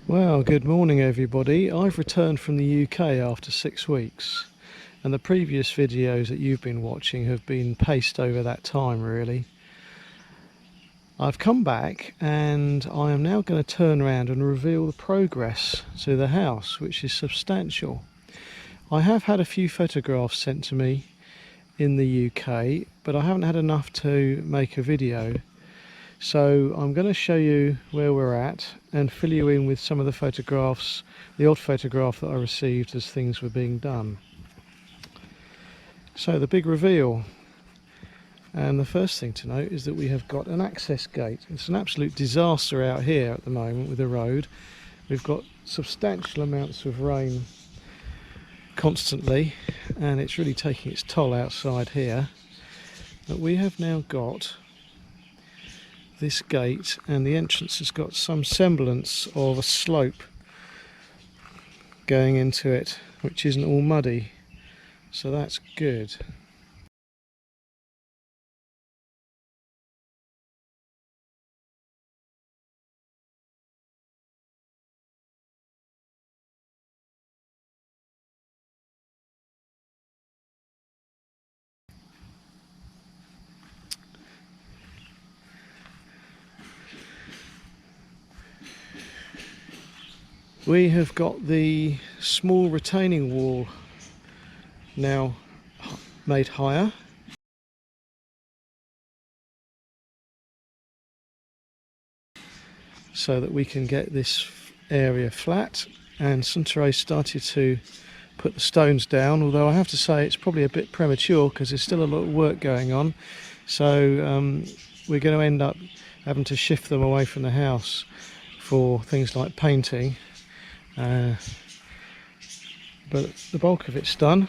Well, good morning everybody. I've returned from the UK after 6 weeks, and the previous videos that you've been watching have been paced over that time really. I've come back and I am now going to turn around and reveal the progress to the house, which is substantial. I have had a few photographs sent to me in the UK, but I haven't had enough to make a video. So I'm going to show you where we're at and fill you in with some of the photographs, the odd photograph that I received as things were being done. So the big reveal, and the first thing to note is that we have got an access gate. It's an absolute disaster out here at the moment with the road. We've got substantial amounts of rain constantly and it's really taking its toll outside here. But we have now got this gate, and the entrance has got some semblance of a slope going into it, which isn't all muddy, so that's good. We have got the small retaining wall now made higher. So that we can get this area flat, and Suntory started to put the stones down, although I have to say it's probably a bit premature because there's still a lot of work going on. So we're going to end up having to shift them away from the house for things like painting. But the bulk of it's done.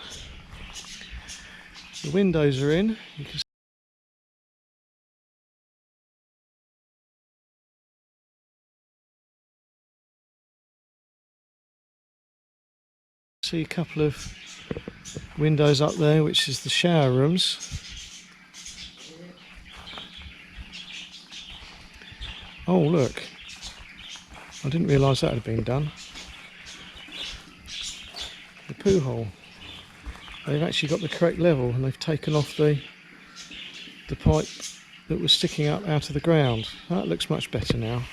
The windows are in. You can see a couple of windows up there, which is the shower rooms. Oh look, I didn't realise that had been done. The poo hole. They've actually got the correct level and they've taken off the pipe that was sticking up out of the ground. That looks much better now.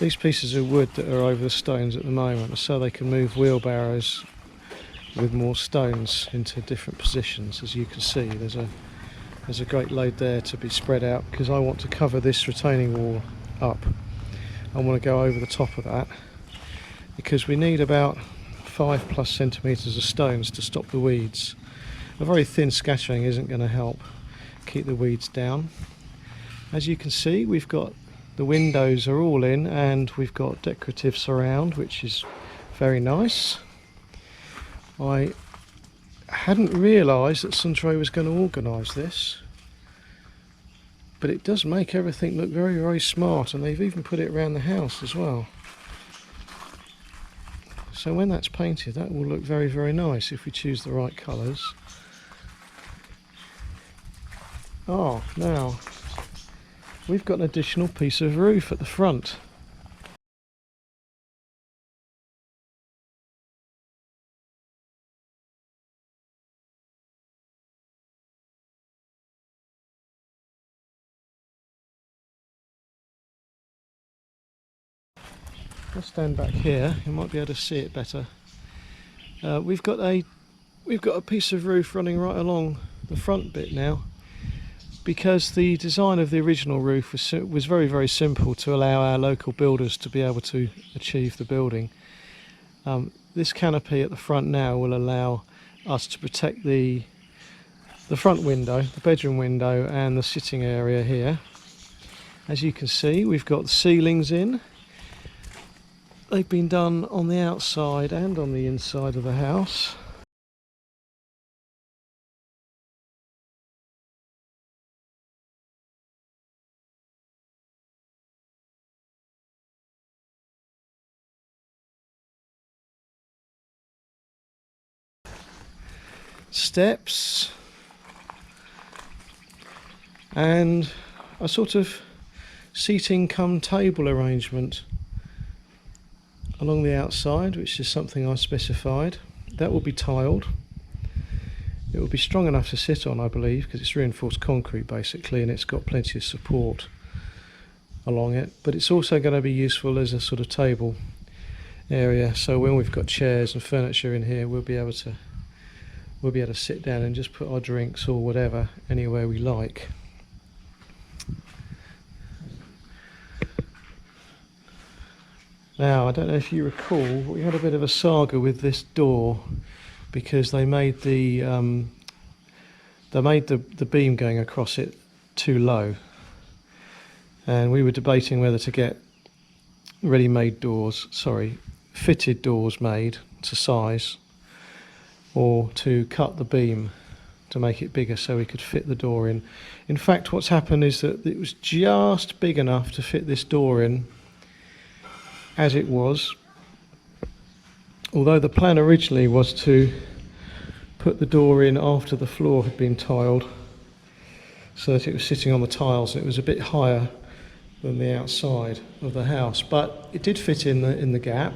These pieces of wood that are over the stones at the moment are so they can move wheelbarrows with more stones into different positions. As you can see, there's a great load there to be spread out because I want to cover this retaining wall up. I want to go over the top of that because we need about 5+ centimetres of stones to stop the weeds. A very thin scattering isn't going to help keep the weeds down. As you can see, we've got the windows are all in and we've got decorative surround, which is very nice. I hadn't realised that Suntory was going to organise this, but it does make everything look very, very smart, and they've even put it around the house as well. So when that's painted, that will look very, very nice if we choose the right colours. Oh, now we've got an additional piece of roof at the front. Let's stand back here, you might be able to see it better. We've got a piece of roof running right along the front bit now, because the design of the original roof was very, very simple to allow our local builders to be able to achieve the building. This canopy at the front now will allow us to protect the front window, the bedroom window, and the sitting area here. As you can see, we've got the ceilings in. They've been done on the outside and on the inside of the house. Steps. and a sort of seating cum table arrangement along the outside, which is something I specified. That will be tiled. It will be strong enough to sit on, I believe, because it's reinforced concrete basically, and it's got plenty of support along it, but it's also going to be useful as a sort of table area, so when we've got chairs and furniture in here, we'll be able to sit down and just put our drinks or whatever anywhere we like. Now, I don't know if you recall, but we had a bit of a saga with this door because they made the beam going across it too low, and we were debating whether to get fitted doors made to size, or to cut the beam to make it bigger so we could fit the door in. In fact, what's happened is that it was just big enough to fit this door in as it was, although the plan originally was to put the door in after the floor had been tiled so that it was sitting on the tiles and it was a bit higher than the outside of the house, but it did fit in the gap.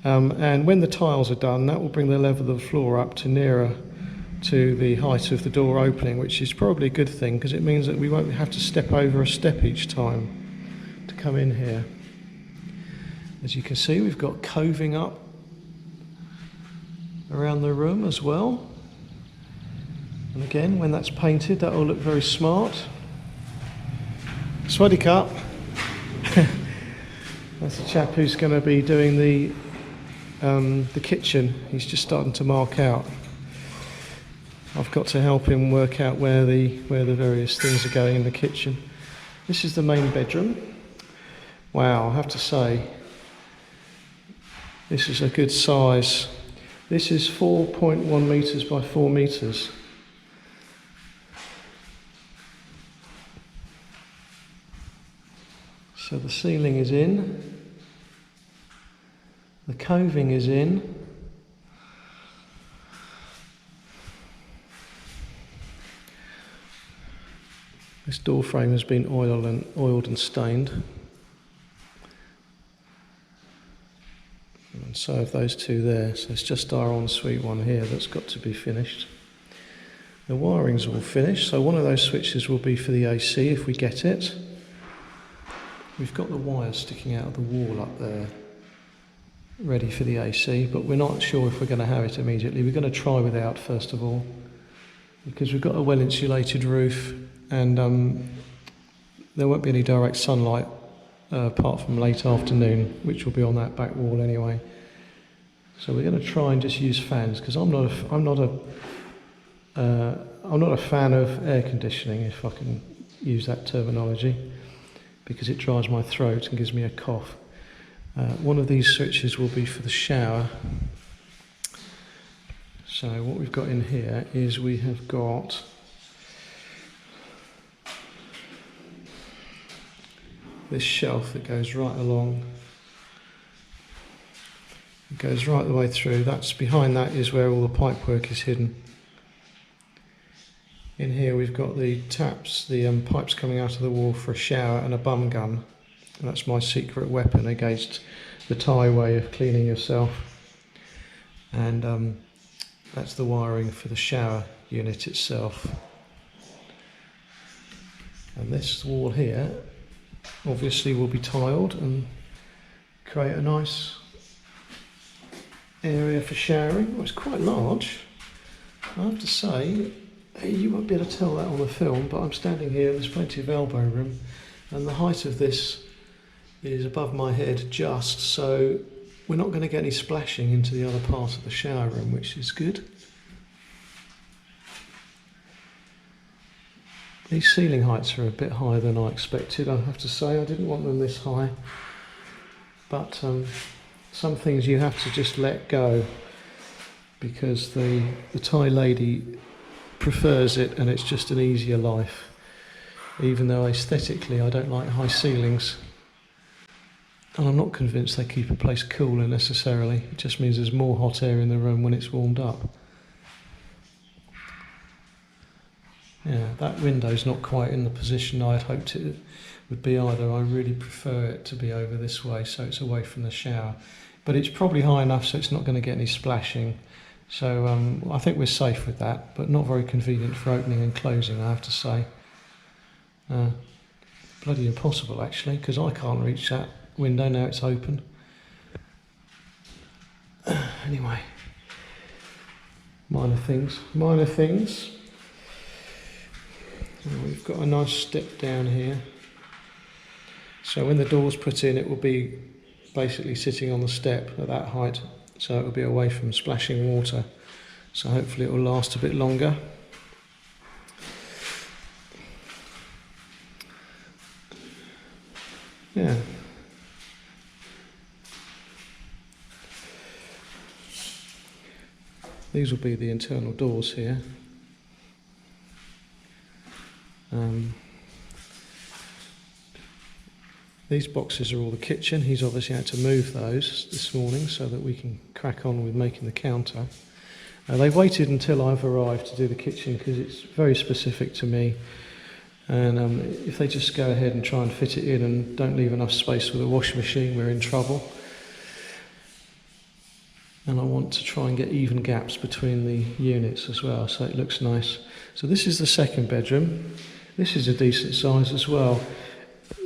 And when the tiles are done, that will bring the level of the floor up to nearer to the height of the door opening, which is probably a good thing because it means that we won't have to step over a step each time to come in here. As you can see, we've got coving up around the room as well. And again, when that's painted, that will look very smart. Swaddy Cup. That's the chap who's going to be doing the kitchen. He's just starting to mark out. I've got to help him work out where the various things are going in the kitchen. This is the main bedroom. Wow, I have to say, this is a good size. This is 4.1 metres by 4 metres. So the ceiling is in, the coving is in, this door frame has been oiled and stained, and so have those two there. So it's just our ensuite one here that's got to be finished. The wiring's all finished, so one of those switches will be for the AC if we get it. We've got the wires sticking out of the wall up there, ready for the AC, but we're not sure if we're going to have it immediately. We're going to try without first of all, because we've got a well-insulated roof, and there won't be any direct sunlight apart from late afternoon, which will be on that back wall anyway. So we're going to try and just use fans, because I'm not a fan of air conditioning, if I can use that terminology, because it dries my throat and gives me a cough. One of these switches will be for the shower. So what we've got in here is we have got this shelf that goes right along. It goes right the way through. That's behind that is where all the pipework is hidden. In here we've got the taps, the pipes coming out of the wall for a shower and a bum gun. And that's my secret weapon against the Thai way of cleaning yourself. And that's the wiring for the shower unit itself. And this wall here obviously will be tiled and create a nice area for showering. Well, it's quite large, I have to say. You won't be able to tell that on the film, but I'm standing here, there's plenty of elbow room, and the height of this is above my head just, so we're not going to get any splashing into the other part of the shower room, which is good. These ceiling heights are a bit higher than I expected, I have to say. I didn't want them this high, but some things you have to just let go, because the Thai lady prefers it, and it's just an easier life, even though aesthetically I don't like high ceilings, and I'm not convinced they keep a place cooler necessarily. It just means there's more hot air in the room when it's warmed up. Yeah, that window's not quite in the position I'd hoped it would be either. I really prefer it to be over this way, so it's away from the shower. But it's probably high enough so it's not going to get any splashing. So I think we're safe with that, but not very convenient for opening and closing, I have to say. Bloody impossible actually, because I can't reach that window now it's open. Anyway, minor things. We've got a nice step down here. So when the door's put in, it will be basically sitting on the step at that height. So it will be away from splashing water. So hopefully it will last a bit longer. Yeah. These will be the internal doors here. These boxes are all the kitchen. He's obviously had to move those this morning so that we can crack on with making the counter. They've waited until I've arrived to do the kitchen because it's very specific to me. And if they just go ahead and try and fit it in and don't leave enough space for the washing machine, we're in trouble. And I want to try and get even gaps between the units as well, so it looks nice. So this is the second bedroom. This is a decent size as well.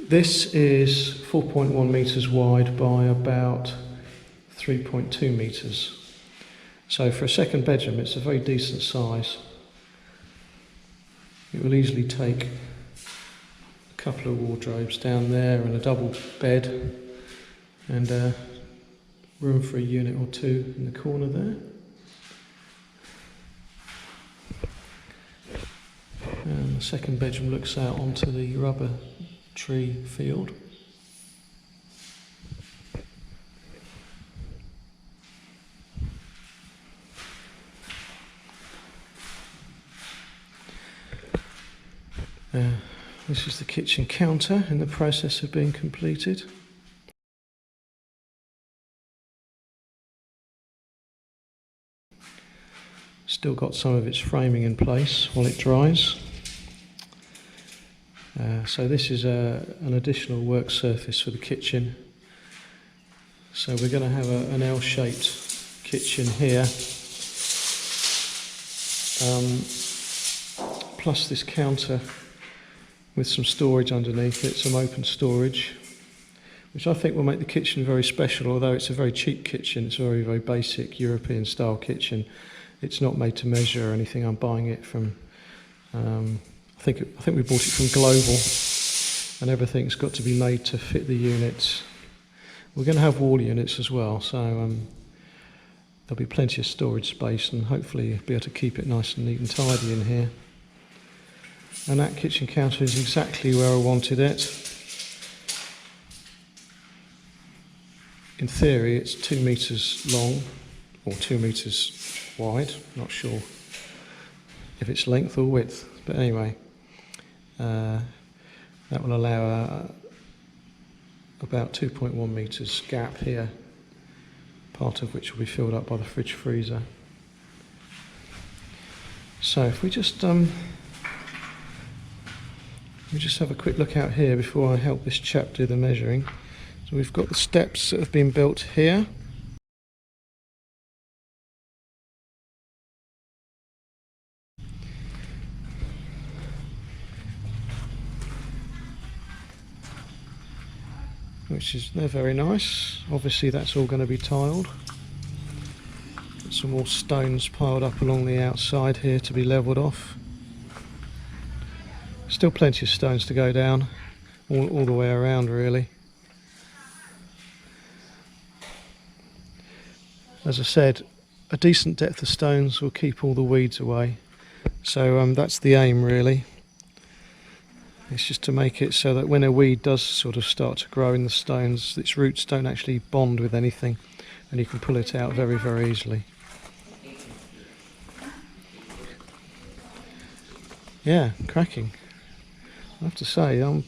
This is 4.1 metres wide by about 3.2 metres. So for a second bedroom, it's a very decent size. It will easily take a couple of wardrobes down there and a double bed and room for a unit or two in the corner there. And the second bedroom looks out onto the rubber tree field. This is the kitchen counter in the process of being completed. Still got some of its framing in place while it dries. So this is an additional work surface for the kitchen. So we're going to have an L-shaped kitchen here, plus this counter with some storage underneath it, some open storage, which I think will make the kitchen very special. Although it's a very cheap kitchen, it's a very, very basic European style kitchen. It's not made to measure or anything. I'm buying it from, I think we bought it from Global, and everything's got to be made to fit the units. We're going to have wall units as well, so there'll be plenty of storage space, and hopefully be able to keep it nice and neat and tidy in here. And that kitchen counter is exactly where I wanted it. In theory, it's 2 metres long, or 2 metres wide, not sure if it's length or width, but anyway, that will allow about 2.1 metres gap here, part of which will be filled up by the fridge freezer. So if we just have a quick look out here before I help this chap do the measuring. So we've got the steps that have been built here. They're very nice. Obviously that's all going to be tiled. Got some more stones piled up along the outside here to be levelled off. Still plenty of stones to go down, all the way around really. As I said, a decent depth of stones will keep all the weeds away. So that's the aim really. It's just to make it so that when a weed does sort of start to grow in the stones, its roots don't actually bond with anything, and you can pull it out very, very easily. Yeah, cracking. I have to say, I'm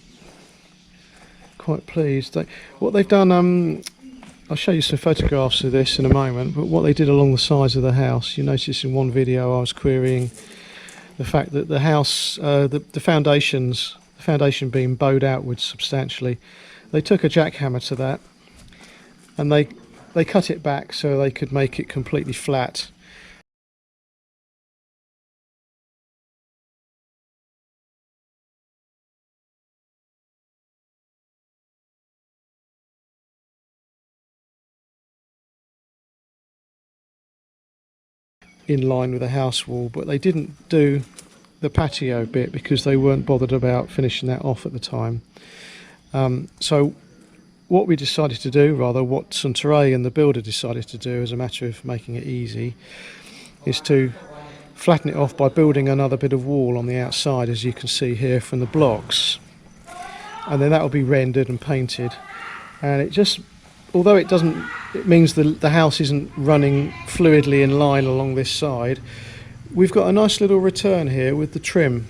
quite pleased. What they've done, I'll show you some photographs of this in a moment, but what they did along the sides of the house, you notice in one video I was querying the fact that the house, the foundation being bowed outwards substantially, they took a jackhammer to that and they cut it back so they could make it completely flat. In line with the house wall, but they didn't do the patio bit because they weren't bothered about finishing that off at the time. So what we decided to do, rather what Suntory and the builder decided to do as a matter of making it easy, is to flatten it off by building another bit of wall on the outside, as you can see here from the blocks, and then that will be rendered and painted. And it just, although it means the house isn't running fluidly in line along this side, we've got a nice little return here with the trim.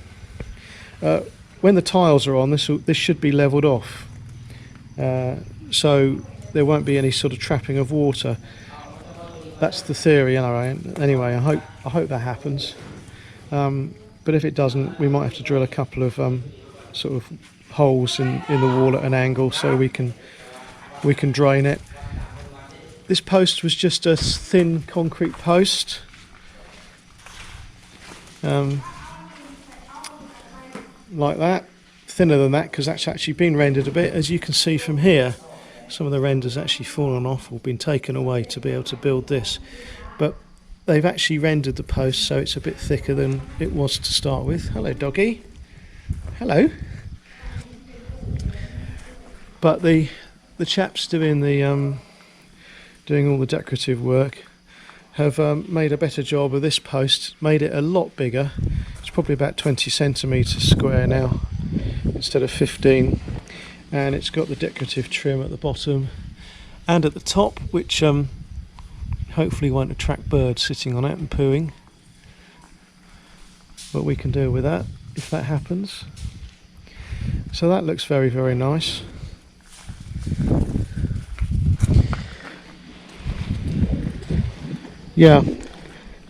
When the tiles are on, this should be levelled off, so there won't be any sort of trapping of water. That's the theory, anyway. I hope that happens. But if it doesn't, we might have to drill a couple of sort of holes in the wall at an angle so we can drain it. This post was just a thin concrete post. Like that, thinner than that because that's actually been rendered a bit. As you can see from here, some of the render's actually fallen off or been taken away to be able to build this, but they've actually rendered the post so it's a bit thicker than it was to start with. Hello doggy, hello. But the chaps doing all the decorative work have made a better job of this post, made it a lot bigger. It's probably about 20 centimetres square now instead of 15, and it's got the decorative trim at the bottom and at the top, which hopefully won't attract birds sitting on it and pooing, but we can deal with that if that happens. So that looks very, very nice. Yeah,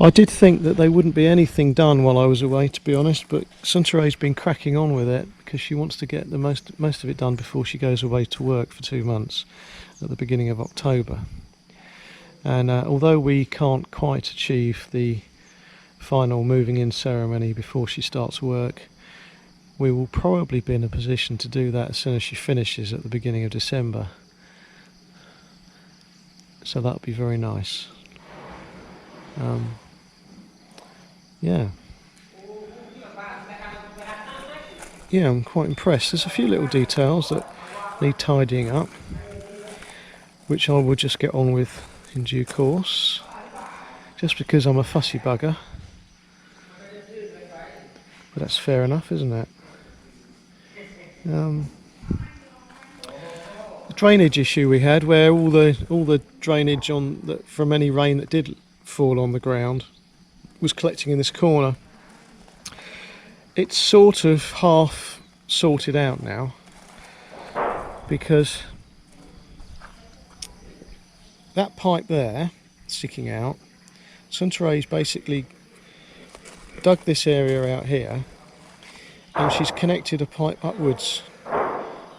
I did think that there wouldn't be anything done while I was away, to be honest, but Suntory's been cracking on with it because she wants to get the most of it done before she goes away to work for 2 months at the beginning of October. And although we can't quite achieve the final moving in ceremony before she starts work, we will probably be in a position to do that as soon as she finishes at the beginning of December. So that'll be very nice. Yeah, I'm quite impressed. There's a few little details that need tidying up, which I will just get on with in due course, just because I'm a fussy bugger. But that's fair enough, isn't it? The drainage issue we had, where all the drainage from any rain that did fall on the ground was collecting in this corner. It's sort of half sorted out now, because that pipe there sticking out, Suntory's basically dug this area out here and she's connected a pipe upwards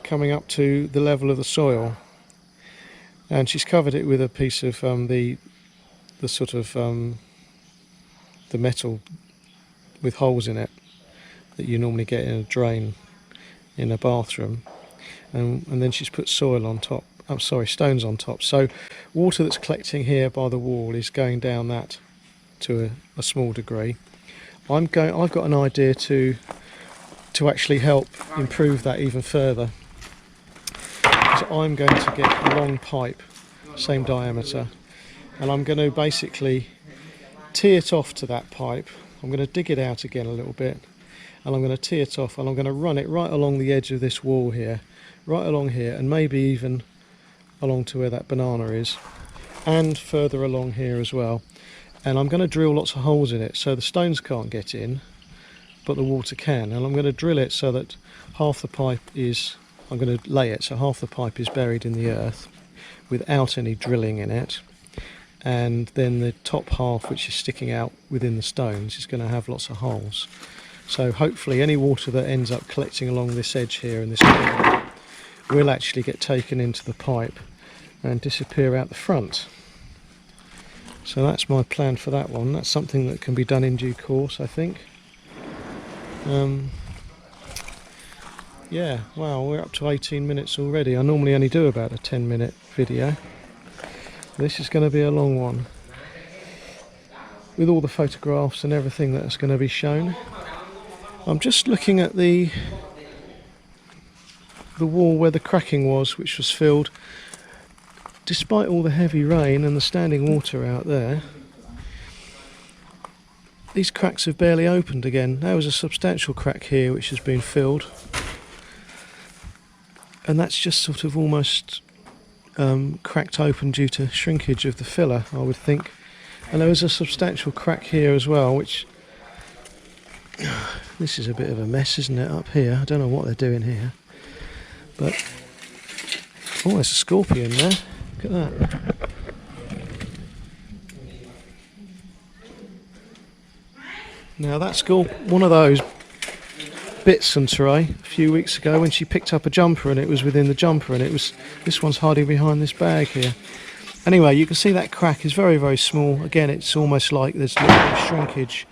coming up to the level of the soil, and she's covered it with a piece of the sort of the metal with holes in it that you normally get in a drain in a bathroom, and then she's put soil on top, stones on top, so water that's collecting here by the wall is going down that to a small degree. I've got an idea to actually help improve that even further, because I'm going to get a long pipe, same diameter, and I'm going to basically tee it off to that pipe. I'm going to dig it out again a little bit, and I'm going to tee it off, and I'm going to run it right along the edge of this wall here, right along here, and maybe even along to where that banana is, and further along here as well. And I'm going to drill lots of holes in it so the stones can't get in, but the water can. And I'm going to drill it so that half the pipe is, I'm going to lay it so half the pipe is buried in the earth without any drilling in it, and then the top half, which is sticking out within the stones, is going to have lots of holes. So hopefully any water that ends up collecting along this edge here and this corner will actually get taken into the pipe and disappear out the front. So that's my plan for that one. That's something that can be done in due course, I think. Yeah, wow, we're up to 18 minutes already. I normally only do about a 10-minute video. This is going to be a long one, with all the photographs and everything that's going to be shown. I'm just looking at the wall where the cracking was, which was filled. Despite all the heavy rain and the standing water out there, these cracks have barely opened again. There was a substantial crack here which has been filled, and that's just sort of almost cracked open due to shrinkage of the filler, I would think. And there was a substantial crack here as well, which this is a bit of a mess, isn't it, up here? I don't know what they're doing here, but oh, there's a scorpion there. Look at that. Now that's one of those bits on Teray a few weeks ago when she picked up a jumper and it was within the jumper, and this one's hiding behind this bag here. Anyway, you can see that crack is very, very small. Again, it's almost like there's a little bit of shrinkage.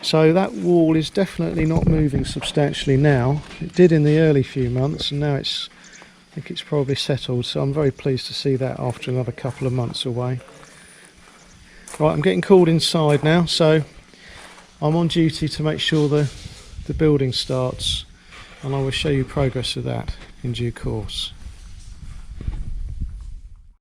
So that wall is definitely not moving substantially now. It did in the early few months, and now I think it's probably settled. So I'm very pleased to see that after another couple of months away. Right, I'm getting called inside now, so I'm on duty to make sure the building starts, and I will show you progress of that in due course.